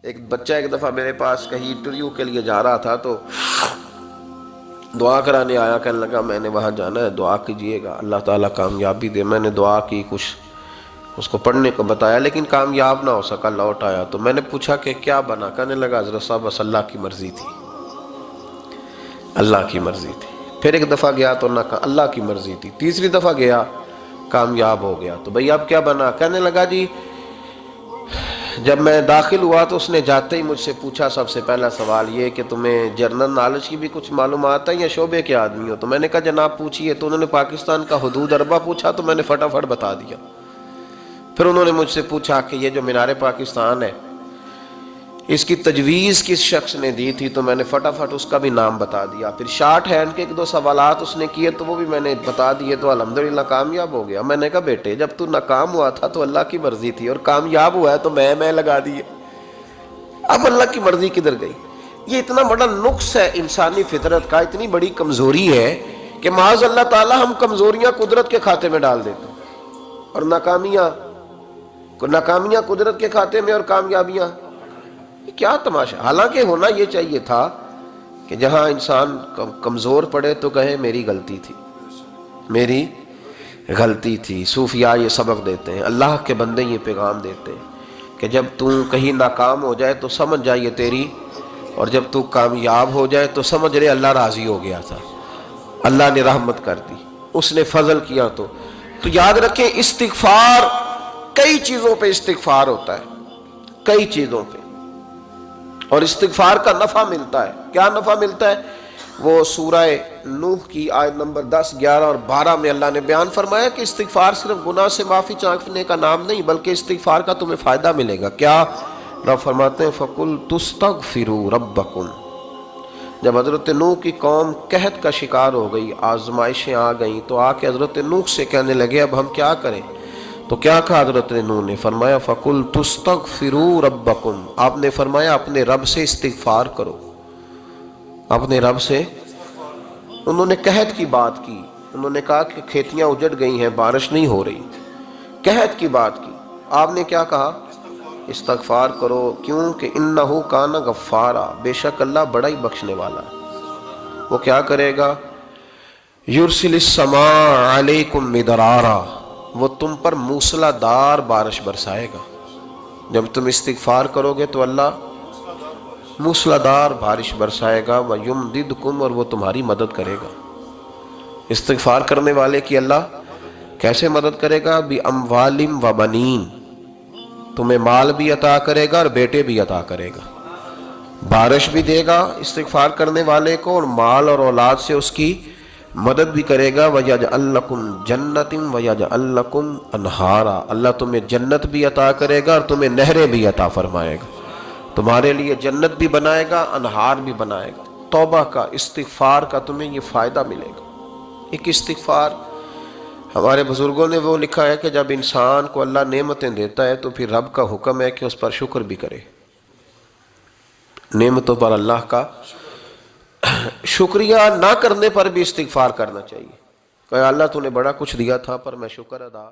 ایک بچہ ایک دفعہ میرے پاس کہیں انٹرویو کے لیے جا رہا تھا تو دعا کرانے آیا، کہنے لگا میں نے وہاں جانا ہے، دعا کیجئے گا اللہ تعالیٰ کامیابی دے۔ میں نے دعا کی، کچھ اس کو پڑھنے کو بتایا، لیکن کامیاب نہ ہو سکا، لوٹ آیا۔ تو میں نے پوچھا کہ کیا بنا؟ کہنے لگا حضرت صاحب بس اللہ کی مرضی تھی، اللہ کی مرضی تھی۔ پھر ایک دفعہ گیا تو نہ اللہ کی مرضی تھی، تیسری دفعہ گیا کامیاب ہو گیا۔ تو بھئی اب کیا بنا؟ کہنے لگا جی جب میں داخل ہوا تو اس نے جاتے ہی مجھ سے پوچھا سب سے پہلا سوال یہ کہ تمہیں جنرل نالج کی بھی کچھ معلومات ہے یا شعبے کے آدمی ہو؟ تو میں نے کہا جناب پوچھئے۔ تو انہوں نے پاکستان کا حدود اربہ پوچھا تو میں نے فٹافٹ بتا دیا۔ پھر انہوں نے مجھ سے پوچھا کہ یہ جو مینار پاکستان ہے اس کی تجویز کس شخص نے دی تھی؟ تو میں نے فٹافٹ اس کا بھی نام بتا دیا۔ پھر شارٹ ہینڈ کے ایک دو سوالات اس نے کیے تو وہ بھی میں نے بتا دیے، تو الحمدللہ کامیاب ہو گیا۔ میں نے کہا بیٹے جب تو ناکام ہوا تھا تو اللہ کی مرضی تھی، اور کامیاب ہوا ہے تو میں لگا دیے، اب اللہ کی مرضی کدھر گئی؟ یہ اتنا بڑا نقص ہے انسانی فطرت کا، اتنی بڑی کمزوری ہے کہ معاذ اللہ تعالی ہم کمزوریاں قدرت کے کھاتے میں ڈال دیتے ہیں، اور ناکامیاں قدرت کے کھاتے میں، اور کامیابیاں کیا تماشا۔ حالانکہ ہونا یہ چاہیے تھا کہ جہاں انسان کمزور پڑے تو کہے میری غلطی تھی، میری غلطی تھی۔ صوفیاء یہ سبق دیتے ہیں، اللہ کے بندے یہ پیغام دیتے ہیں کہ جب تو کہیں ناکام ہو جائے تو سمجھ جائے یہ تیری، اور جب تو کامیاب ہو جائے تو سمجھ رہے اللہ راضی ہو گیا تھا، اللہ نے رحمت کر دی، اس نے فضل کیا۔ تو یاد رکھیں استغفار، کئی چیزوں پہ استغفار ہوتا ہے، کئی چیزوں پہ، اور استغفار کا نفع ملتا ہے۔ کیا نفع ملتا ہے؟ وہ سورہ نوح کی آیت نمبر 10، 11 اور 12 میں اللہ نے بیان فرمایا کہ استغفار صرف گناہ سے معافی چاہنے کا نام نہیں، بلکہ استغفار کا تمہیں فائدہ ملے گا۔ کیا؟ رب فرماتے ہیں فَقُلْتُ اسْتَغْفِرُوا رَبَّكُمْ۔ جب حضرت نوح کی قوم قحط کا شکار ہو گئی، آزمائشیں آ گئیں، تو آ کے حضرت نوح سے کہنے لگے اب ہم کیا کریں؟ تو کیا کہا حضرت نوح نے؟ فرمایا فَقُلْتُ اسْتَغْفِرُوا رَبَّكُمْ، آپ نے فرمایا اپنے رب سے استغفار کرو، اپنے رب سے۔ انہوں نے قحط کی بات کی، انہوں نے کہا کہ کھیتیاں اجڑ گئی ہیں، بارش نہیں ہو رہی، قحط کی بات کی۔ آپ نے کیا کہا؟ استغفار کرو، کیوں کہ انہو کان غفارا، بے شک اللہ بڑا ہی بخشنے والا ہے۔ وہ کیا کرے گا؟ یرسل السماء علیکم مدرارا، وہ تم پر موسلا دار بارش برسائے گا۔ جب تم استغفار کرو گے تو اللہ موسلا دار بارش برسائے گا، وَيُمْدِدْكُمْ، اور وہ تمہاری مدد کرے گا۔ استغفار کرنے والے کی اللہ کیسے مدد کرے گا؟ بِأَمْوَالٍ وَبَنِينَ، تمہیں مال بھی عطا کرے گا اور بیٹے بھی عطا کرے گا، بارش بھی دے گا استغفار کرنے والے کو، اور مال اور اولاد سے اس کی مدد بھی کرے گا۔ وَيَجْعَلْ لَكُمْ جَنَّةٍ وَيَجْعَلْ لَكُمْ أَنْهَارًا، اللہ تمہیں جنت بھی عطا کرے گا اور تمہیں نہریں بھی عطا فرمائے گا، تمہارے لیے جنت بھی بنائے گا، انہار بھی بنائے گا۔ توبہ کا، استغفار کا تمہیں یہ فائدہ ملے گا۔ ایک استغفار، ہمارے بزرگوں نے وہ لکھا ہے کہ جب انسان کو اللہ نعمتیں دیتا ہے تو پھر رب کا حکم ہے کہ اس پر شکر بھی کرے، نعمتوں پر اللہ کا شکریہ نہ کرنے پر بھی استغفار کرنا چاہیے کہ اللہ تو نے بڑا کچھ دیا تھا پر میں شکر ادا